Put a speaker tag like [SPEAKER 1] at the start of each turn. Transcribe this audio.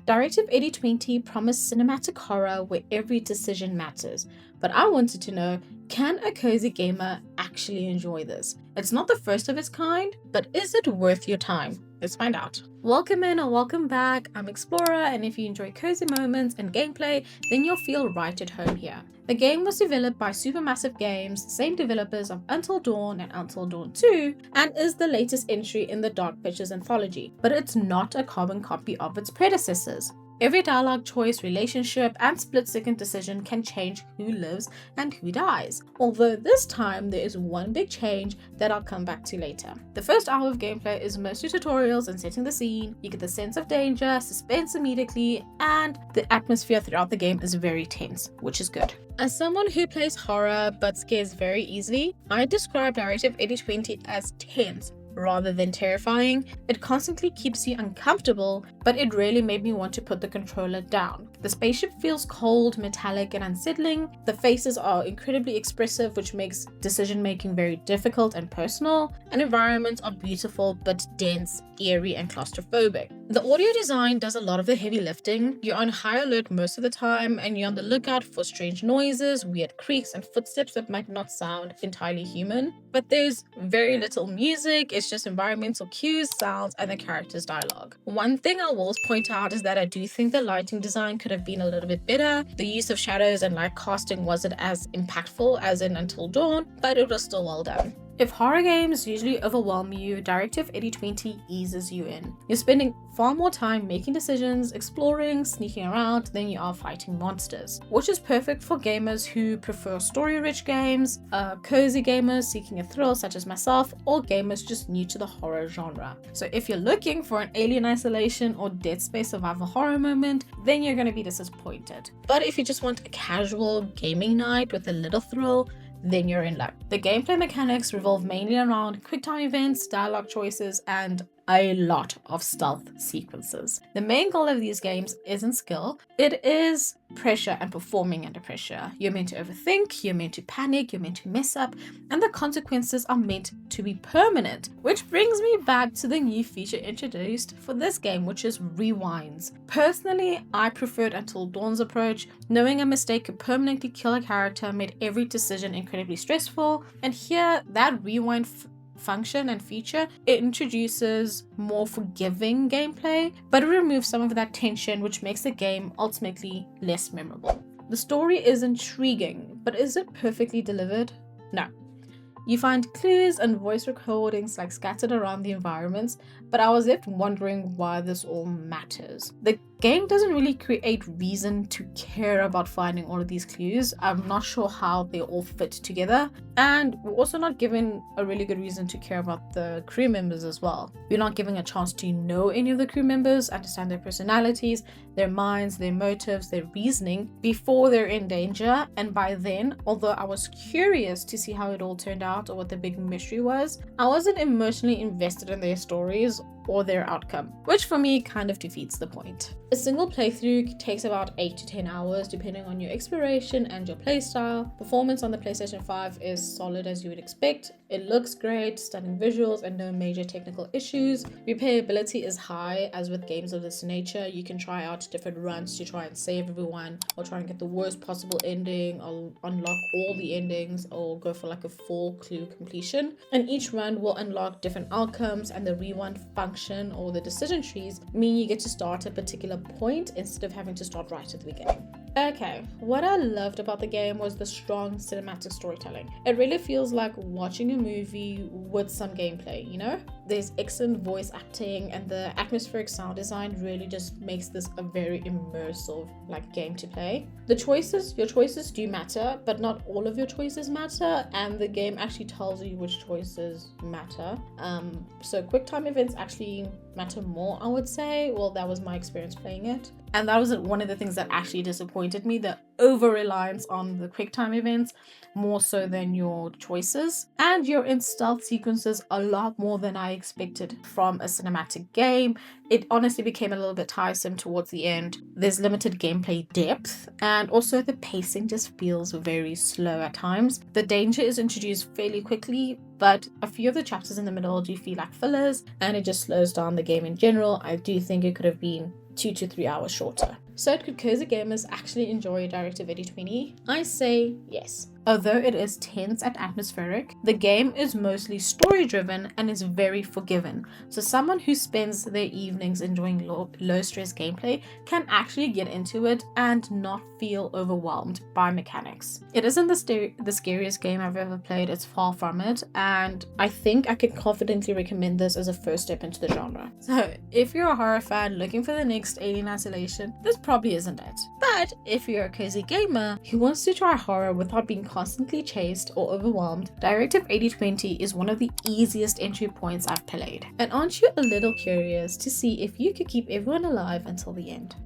[SPEAKER 1] Directive 8020 promised cinematic horror where every decision matters, but I wanted to know, can a cozy gamer actually enjoy this? It's not the first of its kind, but is it worth your time? Let's find out. Welcome in or welcome back. I'm Explorer, and if you enjoy cozy moments and gameplay, then you'll feel right at home here. The game was developed by Supermassive Games, same developers of Until Dawn and Until Dawn 2, and is the latest entry in the Dark Pictures anthology, but it's not a carbon copy of its predecessors. Every dialogue choice, relationship, and split-second decision can change who lives and who dies. Although this time there is one big change that I'll come back to later. The first hour of gameplay is mostly tutorials and setting the scene. You get the sense of danger, suspense immediately, and the atmosphere throughout the game is very tense, which is good. As someone who plays horror but scares very easily, I describe Directive 8020 as tense rather than terrifying. It constantly keeps you uncomfortable, but it really made me want to put the controller down. The spaceship feels cold, metallic, and unsettling. The faces are incredibly expressive, which makes decision making very difficult and personal, and environments are beautiful but dense, eerie, and claustrophobic. The audio design does a lot of the heavy lifting. You're on high alert most of the time, and you're on the lookout for strange noises, weird creaks, and footsteps that might not sound entirely human. But there's very little music, it's just environmental cues, sounds, and the character's dialogue. One thing I will point out is that I do think the lighting design could have been a little bit better. The use of shadows and light casting wasn't as impactful as in Until Dawn, but it was still well done. If horror games usually overwhelm you, Directive 8020 eases you in. You're spending far more time making decisions, exploring, sneaking around than you are fighting monsters, which is perfect for gamers who prefer story-rich games, cozy gamers seeking a thrill such as myself, or gamers just new to the horror genre. So if you're looking for an Alien Isolation or Dead Space survival horror moment, then you're going to be disappointed. But if you just want a casual gaming night with a little thrill, then you're in luck. The gameplay mechanics revolve mainly around quick time events, dialogue choices, and a lot of stealth sequences. The main goal of these games isn't skill, it is pressure and performing under pressure. You're meant to overthink, you're meant to panic, you're meant to mess up, and the consequences are meant to be permanent. Which brings me back to the new feature introduced for this game, which is rewinds. Personally, I preferred Until Dawn's approach. Knowing a mistake could permanently kill a character made every decision incredibly stressful, and here that rewind function and feature, it introduces more forgiving gameplay, but it removes some of that tension, which makes the game ultimately less memorable. The story is intriguing, but is it perfectly delivered? No. You find clues and voice recordings scattered around the environments, but I was left wondering why this all matters. The game doesn't really create reason to care about finding all of these clues. I'm not sure how they all fit together, and we're also not given a really good reason to care about the crew members as well. We're not given a chance to know any of the crew members, understand their personalities, their minds, their motives, their reasoning before they're in danger, and by then, although I was curious to see how it all turned out or what the big mystery was, I wasn't emotionally invested in their stories or their outcome, which for me kind of defeats the point. A single playthrough takes about 8 to 10 hours depending on your exploration and your playstyle. Performance on the PlayStation 5 is solid as you would expect. It looks great, stunning visuals, and no major technical issues. Replayability is high, as with games of this nature. You can try out different runs to try and save everyone, or try and get the worst possible ending, or unlock all the endings, or go for a full clue completion. And each run will unlock different outcomes, and the rewind function or the decision trees mean you get to start at a particular point instead of having to start right at the beginning. Okay, what I loved about the game was the strong cinematic storytelling. It really feels like watching a movie with some gameplay, you know? There's excellent voice acting, and the atmospheric sound design really just makes this a very immersive game to play. Your choices do matter, but not all of your choices matter, and the game actually tells you which choices matter. So quick time events actually matter more, I would say. Well, that was my experience playing it. And that was one of the things that actually disappointed me, the over-reliance on the quick time events more so than your choices. And you're in stealth sequences a lot more than I expected from a cinematic game. It honestly became a little bit tiresome towards the end. There's limited gameplay depth, and also the pacing just feels very slow at times. The danger is introduced fairly quickly, but a few of the chapters in the middle do feel like fillers, and it just slows down the game in general. I do think it could have been 2 to 3 hours shorter. So could cozy gamers actually enjoy Directive 8020? I say yes. Although it is tense and atmospheric, the game is mostly story driven and is very forgiving. So someone who spends their evenings enjoying low stress gameplay can actually get into it and not feel overwhelmed by mechanics. It isn't the scariest game I've ever played, it's far from it, and I think I can confidently recommend this as a first step into the genre. So if you're a horror fan looking for the next Alien Isolation, this probably isn't it. But if you're a cozy gamer who wants to try horror without being constantly chased or overwhelmed, Directive 8020 is one of the easiest entry points I've played. And aren't you a little curious to see if you could keep everyone alive until the end?